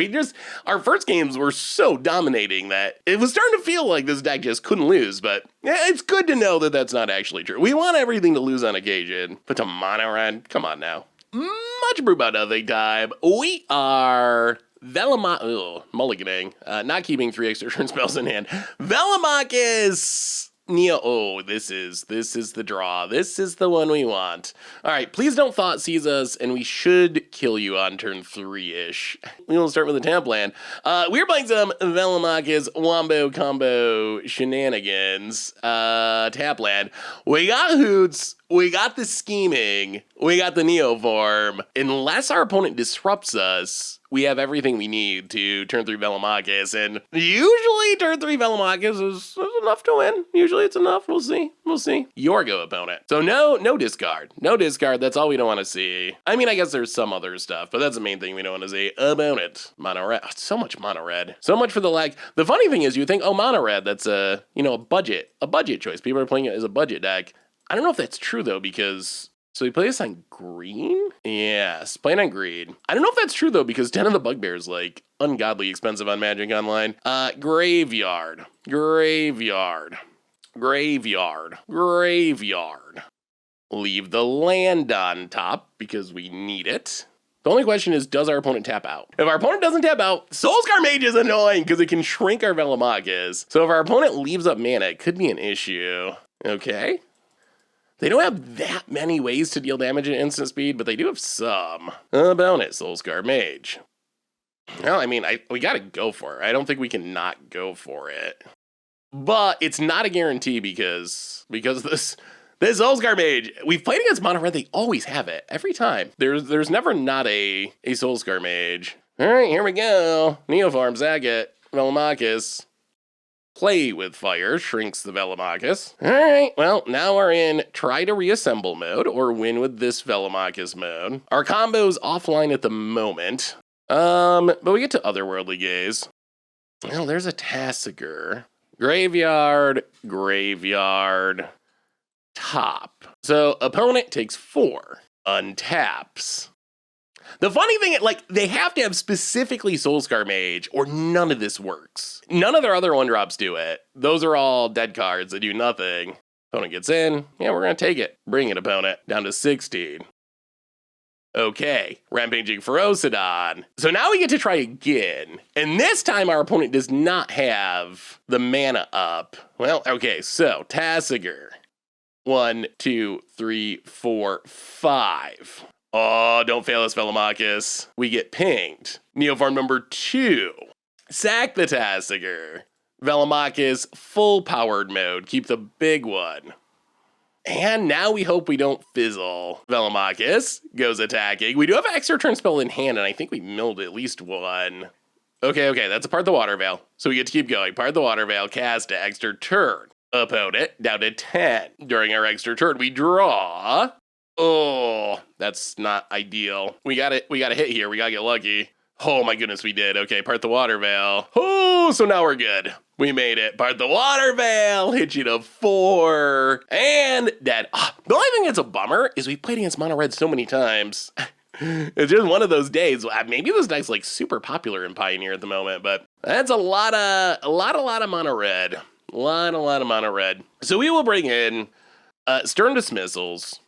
Our first games were so dominating that it was starting to feel like this deck just couldn't lose, but it's good to know that that's not actually true. We want everything to lose on occasion, but to mono red, come on now. Much Abrew About Nothing time. We are mulliganing, not keeping 3 extra turn spells in hand. Velomachus Neo, oh, this is the draw. This is the one we want. All right, please don't thought seize us, and we should kill you on turn 3-ish. We will start with the tap land. We're playing some Velomachus wombo combo shenanigans. Tap land. We got Hoots. We got the scheming. We got the Neoform. Unless our opponent disrupts us, we have everything we need to turn 3 Velomachus, and usually turn 3 Velomachus is enough to win. Usually it's enough. We'll see. We'll see. Your go, opponent. So no discard. No discard. That's all we don't want to see. I mean, I guess there's some other stuff, but that's the main thing we don't want to see. Opponent. Mono red. Oh, so much mono red. So much for the lag. The funny thing is you think, oh, mono red, that's a budget choice. People are playing it as a budget deck. I don't know if that's true though, because so we play this on green? Yes, playing on green. I don't know if that's true though, because 10 of the Bugbear is like ungodly expensive on Magic Online. Graveyard. Leave the land on top because we need it. The only question is, does our opponent tap out? If our opponent doesn't tap out, Soulscar Mage is annoying because it can shrink our Velomachus. So if our opponent leaves up mana, it could be an issue. Okay. They don't have that many ways to deal damage at instant speed, but they do have some. About it, Soulscar Mage. Well, I mean, we gotta go for it. I don't think we can not go for it. But it's not a guarantee because this Soulscar Mage, we've played against mono red, they always have it. Every time. There's never not a Soulscar Mage. Alright, here we go. Neoform, Zagat, Velomachus. Play with fire, shrinks the Velomachus. Alright, well, now we're in try to reassemble mode, or win with this Velomachus mode. Our combo's offline at the moment. But we get to Otherworldly Gaze. Well, there's a Tassiger. Graveyard, top. So, opponent takes 4, untaps. The funny thing, like, they have to have specifically Soulscar Mage, or none of this works. None of their other 1-drops do it. Those are all dead cards that do nothing. Opponent gets in. Yeah, we're going to take it. Bring it, opponent. Down to 16. Okay, Rampaging Ferocidon. So now we get to try again. And this time our opponent does not have the mana up. Well, okay, so Tassiger. 1, 2, 3, 4, 5. Oh, don't fail us, Velomachus. We get pinged. Neoform number 2. Sack the Tassiger. Velomachus, full powered mode. Keep the big one. And now we hope we don't fizzle. Velomachus goes attacking. We do have an extra turn spell in hand, and I think we milled at least one. Okay, that's a part of the Water Veil. So we get to keep going. Part of the Water Veil, cast to extra turn. Opponent down to 10. During our extra turn, we draw. Oh, that's not ideal. We got a hit here. We gotta get lucky. Oh my goodness, we did. Okay, part the Water Veil. Oh, so now we're good. We made it. Part the Water Veil. Hit you to 4. And dead. The only thing that's a bummer is we played against mono red so many times. It's just one of those days. Maybe this deck's like super popular in Pioneer at the moment, but that's a lot of mono red. A lot of mono red. So we will bring in Stern Dismissals.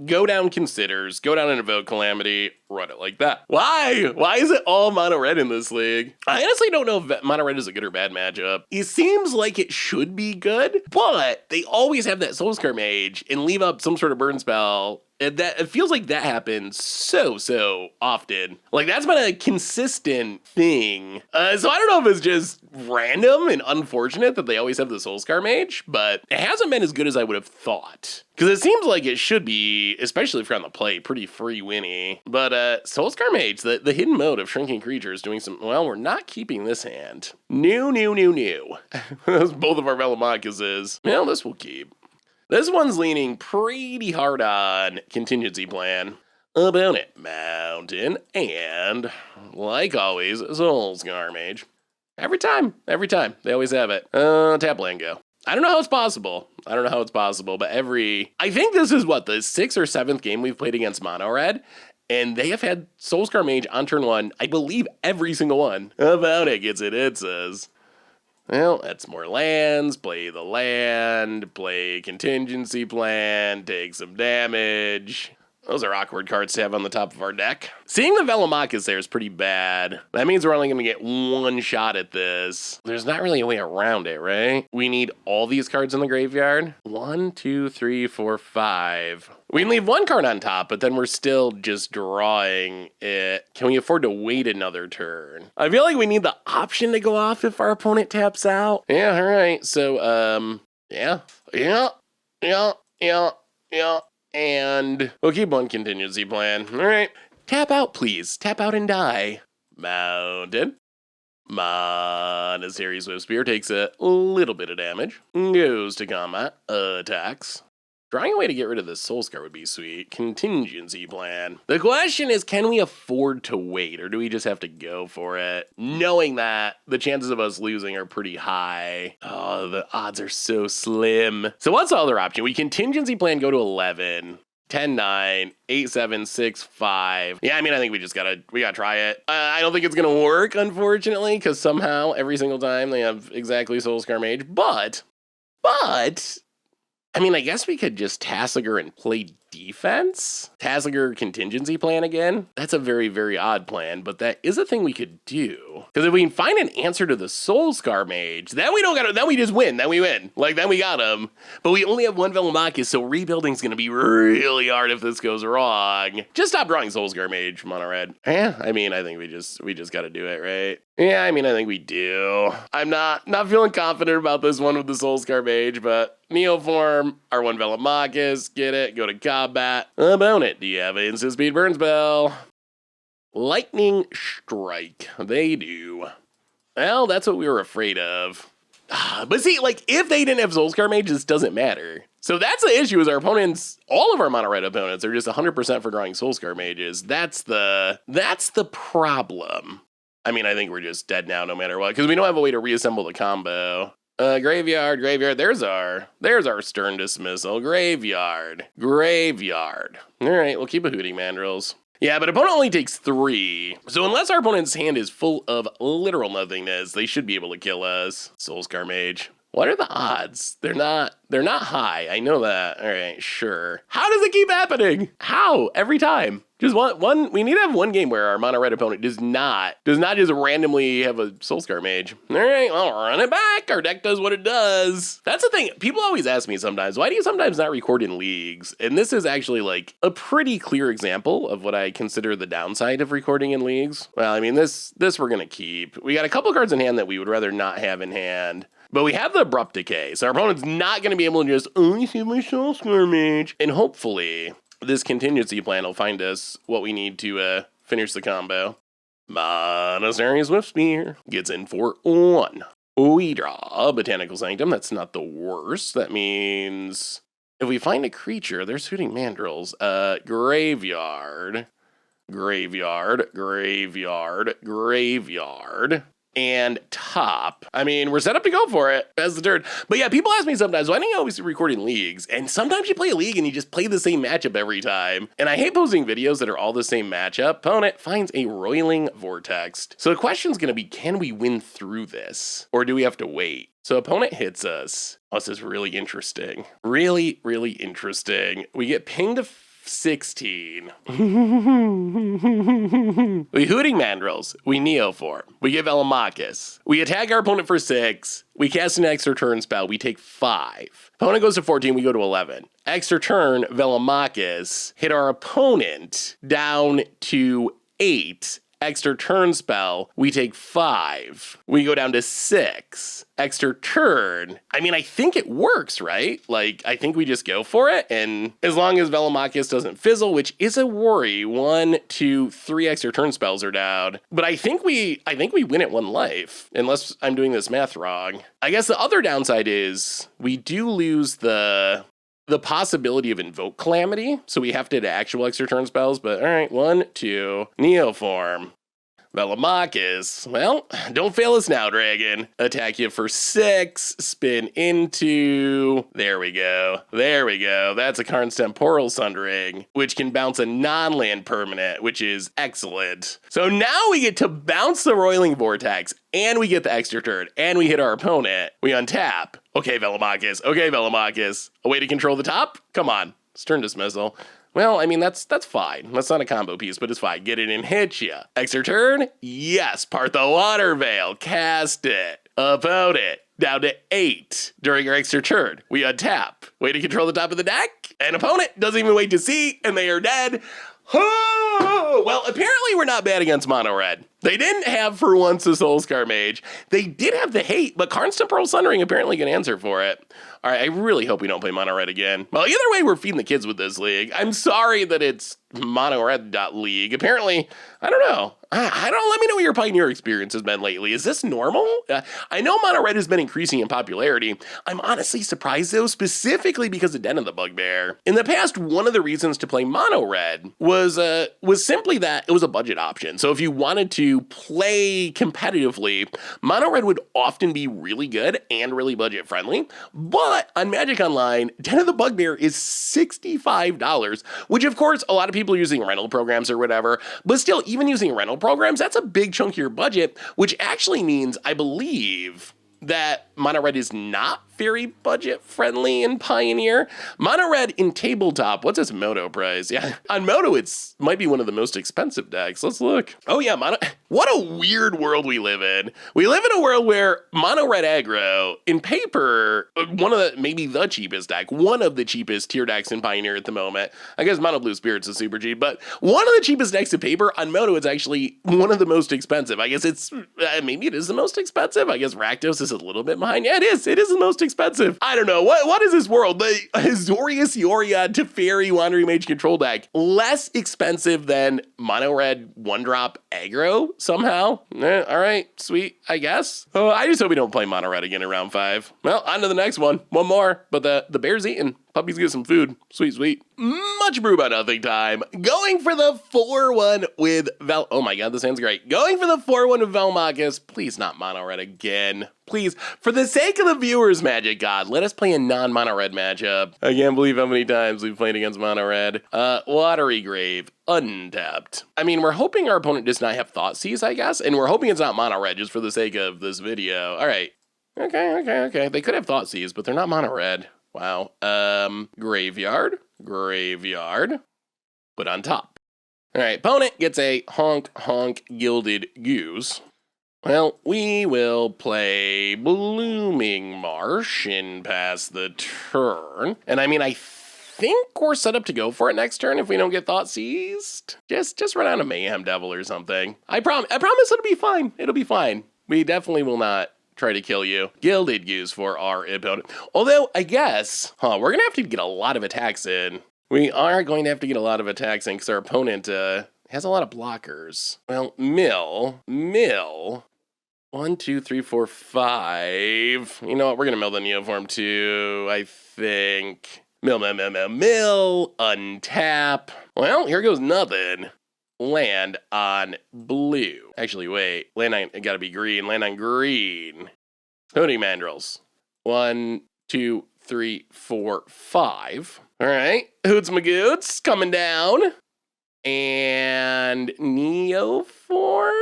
Go down Considers, go down and Invoke Calamity, run it like that. Why? Why is it all mono red in this league? I honestly don't know if mono red is a good or bad matchup. It seems like it should be good, but they always have that Soulscar Mage and leave up some sort of burn spell. It feels like that happens so often. Like, that's been a consistent thing. So I don't know if it's just random and unfortunate that they always have the Soulscar Mage, but it hasn't been as good as I would have thought. Because it seems like it should be, especially if you're on the play, pretty free-winny. But Soulscar Mage, the hidden mode of shrinking creatures doing some, well, we're not keeping this hand. New. That's both of our Velomachuses. Well, this will keep. This one's leaning pretty hard on contingency plan. About it, Mountain, and, like always, Soulscar Mage. Every time, they always have it. Tap land go. I don't know how it's possible, but I think this is what, the 6th or 7th game we've played against mono red, and they have had Soulscar Mage on turn 1, I believe every single one. About it gets it says. Well, that's more lands, play the land, play contingency plan, take some damage. Those are awkward cards to have on the top of our deck. Seeing the Velomachus there is pretty bad. That means we're only going to get one shot at this. There's not really a way around it, right? We need all these cards in the graveyard. 1, 2, 3, 4, 5. We can leave one card on top, but then we're still just drawing it. Can we afford to wait another turn? I feel like we need the option to go off if our opponent taps out. Yeah, all right. So, yeah. And we'll keep one contingency plan. All right. Tap out, please. Tap out and die. Mounted. Monastery Swift Spear takes a little bit of damage. Goes to combat. Attacks. Drawing a way to get rid of the Soul Scar would be sweet. Contingency plan. The question is, can we afford to wait, or do we just have to go for it? Knowing that the chances of us losing are pretty high. Oh, the odds are so slim. So what's the other option? We contingency plan, go to 11. 10, 9, 8, 7, 6, 5. Yeah, I mean, I think we gotta try it. I don't think it's gonna work, unfortunately, because somehow every single time they have exactly Soul Scar Mage, but, I mean, I guess we could just Tassiger and play defense? Tassiger contingency plan again? That's a very, very odd plan, but that is a thing we could do. Because if we can find an answer to the Soul Scar Mage, then we just win, then we win. Like, then we got him. But we only have one Velomachus, so rebuilding's gonna be really hard if this goes wrong. Just stop drawing Soul Scar Mage, mono red. Yeah, I mean, I think we just gotta do it, right? Yeah, I mean, I think we do. I'm not feeling confident about this one with the Soul Scar Mage, but Neoform, our one Velomachus, get it, go to combat. About it, do you have an instant speed burn spell? Lightning Strike, they do. Well, that's what we were afraid of. But see, like, if they didn't have Soul Scar Mage, this doesn't matter. So that's the issue, is our opponents, all of our mono red opponents are just 100% for drawing Soul Scar Mages. That's the problem. I mean, I think we're just dead now no matter what, because we don't have a way to reassemble the combo. Graveyard, there's our Stern Dismissal. Graveyard. All right, we'll keep a Hooting Mandrills. Yeah, but opponent only takes 3. So unless our opponent's hand is full of literal nothingness, they should be able to kill us. Soul Scar Mage. What are the odds? They're not high. I know that. All right, sure. How does it keep happening? How? Every time. Just one. We need to have one game where our mono red opponent does not just randomly have a Soul Scar Mage. All right, well, run it back. Our deck does what it does. That's the thing. People always ask me sometimes, why do you sometimes not record in leagues? And this is actually like a pretty clear example of what I consider the downside of recording in leagues. Well, I mean, this we're gonna keep. We got a couple cards in hand that we would rather not have in hand. But we have the Abrupt Decay, so our opponent's not going to be able to just, you see my Soul Scar Mage. And hopefully, this contingency plan will find us what we need to finish the combo. Monastery Swift Spear gets in for 1. We draw Botanical Sanctum. That's not the worst. That means if we find a creature, there's Hooting Mandrills. Graveyard. And top. I mean, we're set up to go for it as the turn. But yeah, people ask me sometimes, why don't you always record in leagues? And sometimes you play a league and you just play the same matchup every time. And I hate posting videos that are all the same matchup. Opponent finds a Roiling Vortex. So the question's gonna be, can we win through this? Or do we have to wait? So opponent hits us. Oh, this is really interesting. Really, really interesting. We get pinged to 16. We Hooting Mandrills. We Neoform. We give Velomachus. We attack our opponent for 6. We cast an extra turn spell. We take 5. Opponent goes to 14. We go to 11. Extra turn, Velomachus. Hit our opponent down to 8. Extra turn spell, we take 5. We go down to 6. Extra turn. I mean, I think it works, right? Like, I think we just go for it, and as long as Velomachus doesn't fizzle, which is a worry, 1, 2, 3 extra turn spells are down. But I think we win at 1 life, unless I'm doing this math wrong. I guess the other downside is we do lose the possibility of Invoke Calamity, so we have to hit actual extra turn spells, but all right, 1, 2, Neoform. Velomachus, well, don't fail us now, Dragon. Attack you for 6, spin into, there we go. That's a Karn's Temporal Sundering, which can bounce a non-land permanent, which is excellent. So now we get to bounce the Roiling Vortex, and we get the extra turn, and we hit our opponent. We untap. Okay, Velomachus. A way to control the top? Come on. Stern Dismissal. Well, I mean, that's fine. That's not a combo piece, but it's fine. Get it and hit ya. Extra turn? Yes, part the water veil. Cast it. Opponent down to 8. During your extra turn, we untap. Way to control the top of the deck. And opponent doesn't even wait to see, and they are dead. Oh, well, apparently we're not bad against mono red. They didn't have, for once, a Soulscar Mage. They did have the hate, but Karn's Temporal Sundering apparently can answer for it. All right, I really hope we don't play mono red again. Well, either way, we're feeding the kids with this league. I'm sorry that it's mono-red.league. Apparently, I don't know. I don't. Let me know what your Pioneer experience has been lately. Is this normal? I know mono red has been increasing in popularity. I'm honestly surprised though, specifically because of Den of the Bugbear. In the past, one of the reasons to play mono red was simply that it was a budget option. So if you wanted to play competitively, mono red would often be really good and really budget friendly. But on Magic Online, Den of the Bugbear is $65, which of course a lot of people are using rental programs or whatever. But still, even using rental programs, that's a big chunk of your budget, which actually means, I believe, that mono red is not very budget friendly in Pioneer. Mono red in tabletop, what's its Moto price? Yeah, on Moto it's might be one of the most expensive decks. Let's look. Oh yeah, what a weird world we live in. We live in a world where mono red aggro, in paper, maybe the cheapest deck, one of the cheapest tier decks in Pioneer at the moment. I guess mono blue spirits is super cheap, but one of the cheapest decks in paper. On Moto it's actually one of the most expensive. I guess it's maybe it is the most expensive. I guess Rakdos is a little bit behind. Yeah, it is the most expensive. I don't know. What is this world? The Azorius Yorion Teferi Wandering Mage control deck. Less expensive than mono red 1-drop aggro somehow. All right, sweet, I guess. Oh, I just hope we don't play mono red again in round 5. Well, on to the next one. One more, but the bear's eating. Puppies get some food. Sweet, sweet. Much Brew About Nothing time. Going for the 4-1 with oh my god, this hand's great. Going for the 4-1 with Velomachus. Please not mono red again. Please, for the sake of the viewers, Magic God, let us play a non-mono red matchup. I can't believe how many times we've played against mono red. Watery Grave, untapped. I mean, we're hoping our opponent does not have Thoughtseize, I guess, and we're hoping it's not mono red just for the sake of this video. All right. Okay. They could have Thoughtseize, but they're not mono red. Wow. Graveyard, put on top. All right, opponent gets a honk Gilded Goose. Well, we will play Blooming Marsh and pass the turn. And I mean, I think we're set up to go for it next turn if we don't get Thoughtseized. Just run out of Mayhem Devil or something. I promise it'll be fine. It'll be fine. We definitely will not try to kill you. Gilded Goose for our opponent. Although, I guess, we're going to have to get a lot of attacks in. We are going to have to get a lot of attacks in because our opponent has a lot of blockers. Well, mill. 1, 2, 3, 4, 5. You know what? We're going to mill the Neoform too, I think. Mill, untap. Well, here goes nothing. Land on blue. Actually, wait. Land on, it gotta be green. Land on green. Hooding Mandrills. 1, 2, 3, 4, 5. All right. Hoots Magoots coming down. And Neoform.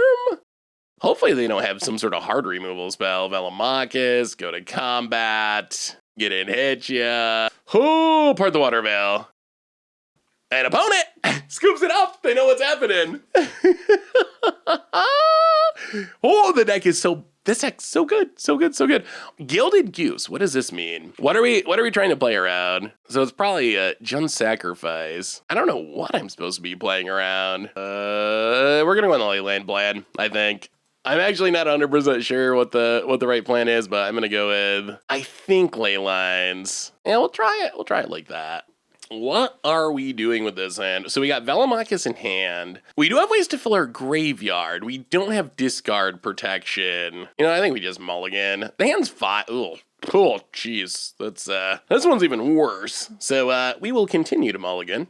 Hopefully they don't have some sort of hard removal spell. Velomachus, go to combat. Get in, hit ya. Oh, part the water veil. And opponent scoops it up. They know what's happening. Oh, the deck is this deck's so good. Gilded Goose. What does this mean? What are we trying to play around? So it's probably a Jund Sacrifice. I don't know what I'm supposed to be playing around. We're gonna go on the Leyland plan, I think. I'm actually not 100% sure what the right plan is, but I'm gonna go with, I think, Ley Lines. Yeah, we'll try it. We'll try it like that. What are we doing with this hand? So we got Velomachus in hand. We do have ways to fill our graveyard. We don't have discard protection. You know, I think we just mulligan. The hand's fine. Oh, jeez. This one's even worse. So we will continue to mulligan.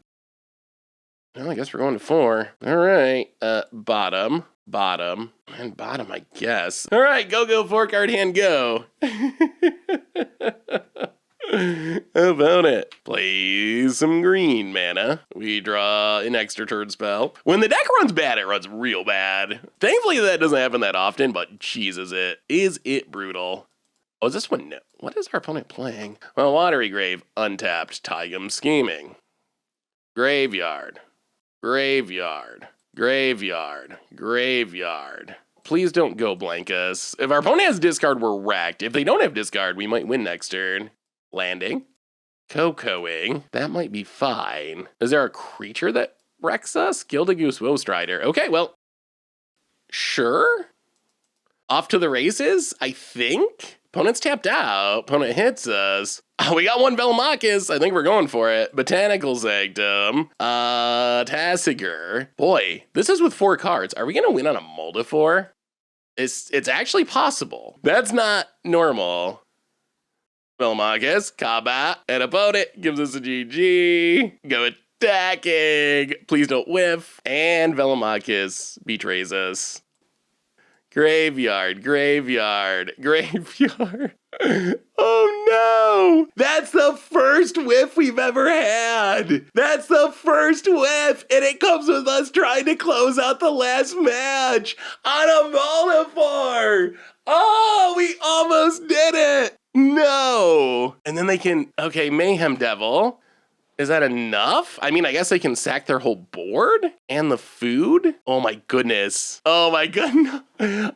Well, I guess we're going to 4. All right. Bottom, and bottom, I guess. All right, go, 4-card hand, go. How about it? Play some green mana. We draw an extra turn spell. When the deck runs bad, it runs real bad. Thankfully, that doesn't happen that often, but jeez, is it brutal. Oh, is this one? No. What is our opponent playing? Well, Watery Grave, untapped, Tigum Scheming. Graveyard. Graveyard. Graveyard. Graveyard. Please don't go blank us. If our opponent has discard, we're wrecked. If they don't have discard, we might win next turn. Landing. Cocoing. That might be fine. Is there a creature that wrecks us? Gildagoose Woestrider. Okay, well, sure. Off to the races, I think. Opponent's tapped out. Opponent hits us. Oh, we got one Velomachus. I think we're going for it. Botanical Sanctum. Tassiger. Boy, this is with 4 cards. Are we going to win on a Moldifor? It's actually possible. That's not normal. Velomachus, combat, and opponent gives us a GG. Go attacking. Please don't whiff. And Velomachus betrays us. Graveyard, graveyard, graveyard. Oh no! That's the first whiff we've ever had! That's the first whiff! And it comes with us trying to close out the last match on a Moldifor! Oh, we almost did it! No! And then they can, okay, Mayhem Devil. Is that enough? I mean, I guess they can sack their whole board and the food. Oh my goodness. Oh my goodness.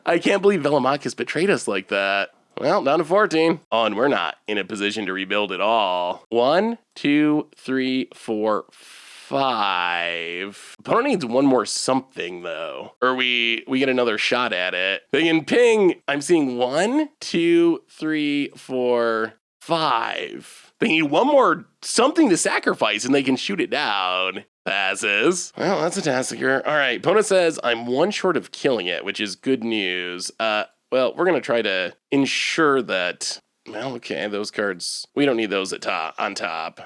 I can't believe Velomachus betrayed us like that. Well, down to 14. Oh, and we're not in a position to rebuild at all. 1, 2, 3, 4, 5. Opponent needs one more something though. Or we get another shot at it. They can ping. I'm seeing 1, 2, 3, 4, 5. They need one more something to sacrifice and they can shoot it down. Passes. Well, that's a Tassiger. All right, opponent says I'm 1 short of killing it, which is good news. Well, we're going to try to ensure that, well, okay, those cards, we don't need those on top.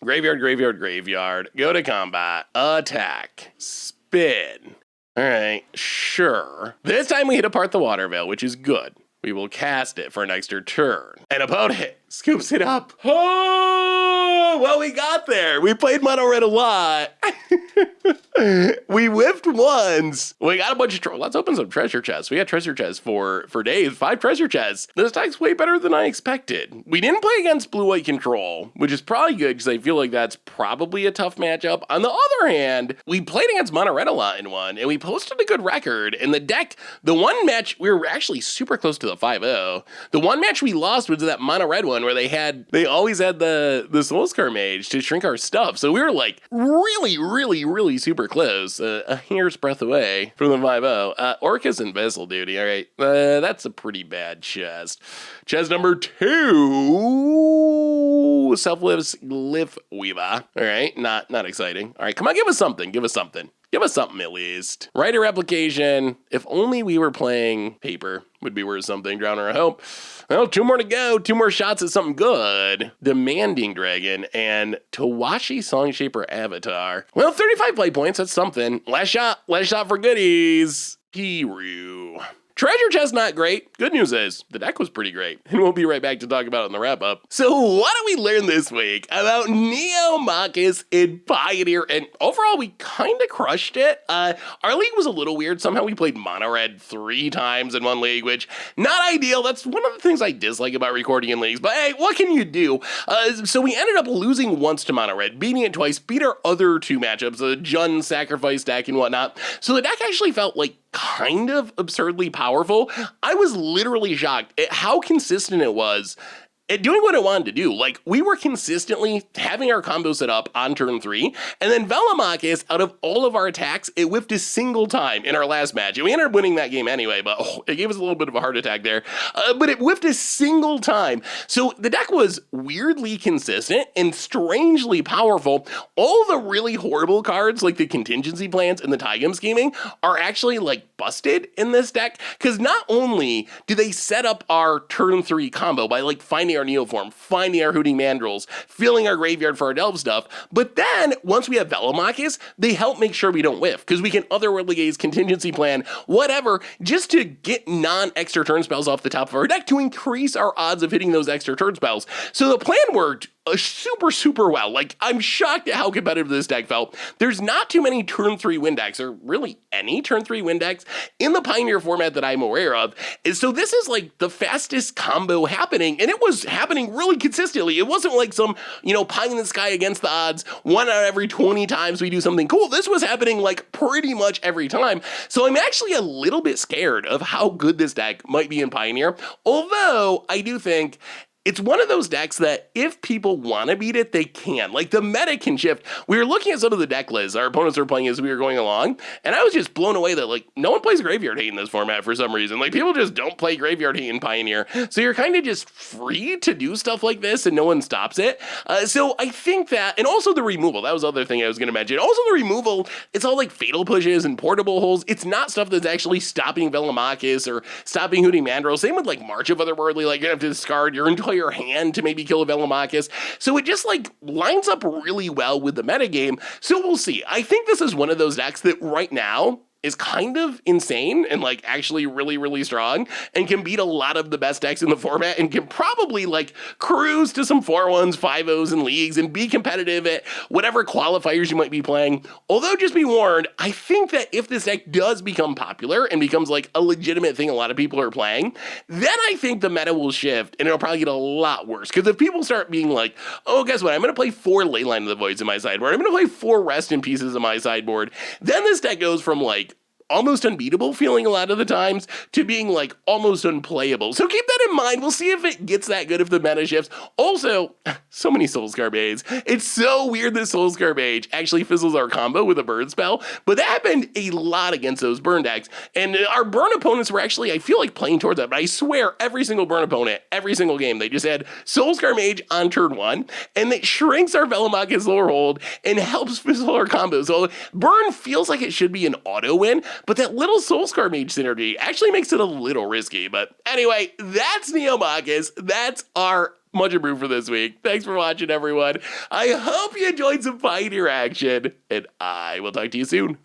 Graveyard, graveyard, graveyard. Go to combat. Attack. Spin. All right, sure. This time we hit apart the Water Veil, which is good. We will cast it for an extra turn. And opponent scoops it up. Oh, well, we got there. We played mono red a lot. We whiffed once. We got a bunch of, let's open some treasure chests. We got treasure chests for days, 5 treasure chests. This deck's way better than I expected. We didn't play against blue-white control, which is probably good because I feel like that's probably a tough matchup. On the other hand, we played against mono red a lot in one, and we posted a good record. And the deck, the one match, we were actually super close to the 5-0. The one match we lost was that mono red one where they always had the Soulscar Mage to shrink our stuff. So we were like really, really, really super close, a hair's breadth away from the 5-0. Orcus and Vessel Duty, all right, that's a pretty bad chest. Chest number 2, Selfless Glyph Weaver. All right, not exciting. All right, come on, give us something, give us something. Give us something at least. Writer Replication. If only we were playing paper, would be worth something. Drowner of Hope. Well, 2 more to go. 2 more shots at something good. Demanding Dragon and Tawashi Songshaper Avatar. Well, 35 play points. That's something. Last shot for goodies. Piru. Treasure chest not great. Good news is the deck was pretty great, and we'll be right back to talk about it in the wrap up. So what do we learn this week about Neo-Machus in Pioneer? And overall, we kind of crushed it. Our league was a little weird. Somehow we played mono red 3 times in one league, which not ideal. That's one of the things I dislike about recording in leagues. But hey, what can you do? So we ended up losing once to mono red, beating it twice, beat our other 2 matchups, the Jun sacrifice deck and whatnot. So the deck actually felt like kind of absurdly powerful. I was literally shocked at how consistent it was at doing what it wanted to do. Like, we were consistently having our combo set up on turn 3, and then Velomachus, out of all of our attacks, it whiffed a single time in our last match. And we ended up winning that game anyway, but it gave us a little bit of a heart attack there. But it whiffed a single time. So the deck was weirdly consistent and strangely powerful. All the really horrible cards, like the contingency plans and the Taigam scheming, are actually, like, busted in this deck, because not only do they set up our turn 3 combo by, like, finding our Neoform, finding our Hooting Mandrills, filling our graveyard for our Delve stuff, but then, once we have Velomachus, they help make sure we don't whiff, because we can otherworldly gaze, contingency plan, whatever, just to get non-extra turn spells off the top of our deck to increase our odds of hitting those extra turn spells. So the plan worked super well. Like, I'm shocked at how competitive this deck felt. There's not too many turn 3 win decks, or really any turn 3 win decks in the Pioneer format that I'm aware of. And so this is like the fastest combo happening, and it was happening really consistently. It wasn't like some, pie in the sky against the odds, 1 out of every 20 times we do something cool. This was happening like pretty much every time. So I'm actually a little bit scared of how good this deck might be in Pioneer, although I do think it's one of those decks that if people want to beat it, they can. Like, the meta can shift. We were looking at some of the deck lists our opponents were playing as we were going along, and I was just blown away that, like, no one plays Graveyard Hate in this format for some reason. Like, people just don't play Graveyard Hate in Pioneer. So you're kind of just free to do stuff like this, and no one stops it. So I think that, and also the removal, that was the other thing I was going to mention. Also the removal, it's all like fatal pushes and portable holes. It's not stuff that's actually stopping Velomachus or stopping Hooting Mandrill. Same with, like, March of Otherworldly. Like, you have to discard your entire hand to maybe kill a Velomachus. So it just like lines up really well with the metagame. So we'll see. I think this is one of those decks that right now is kind of insane and like actually really strong and can beat a lot of the best decks in the format and can probably like cruise to some 4-1s, 5-0s in leagues and be competitive at whatever qualifiers you might be playing. Although, just be warned, I think that if this deck does become popular and becomes like a legitimate thing a lot of people are playing, then I think the meta will shift and it'll probably get a lot worse. Because if people start being like, oh, guess what, I'm going to play 4 Leyline of the Voids in my sideboard, I'm going to play 4 Rest in Pieces in my sideboard, then this deck goes from like almost unbeatable feeling a lot of the times to being like almost unplayable. So keep that in mind. We'll see if it gets that good if the meta shifts. Also, so many Soulscar Mage. It's so weird that Soulscar Mage actually fizzles our combo with a burn spell, but that happened a lot against those burn decks. And our burn opponents were actually, I feel like, playing towards that, but I swear every single burn opponent, every single game, they just had Soulscar Mage on turn 1, and it shrinks our Velomachus lower hold and helps fizzle our combo. So burn feels like it should be an auto win, but that little Soulscar Mage synergy actually makes it a little risky. But anyway, that's Neo-Machus. That's our Much Abrew for this week. Thanks for watching, everyone. I hope you enjoyed some Pioneer action, and I will talk to you soon.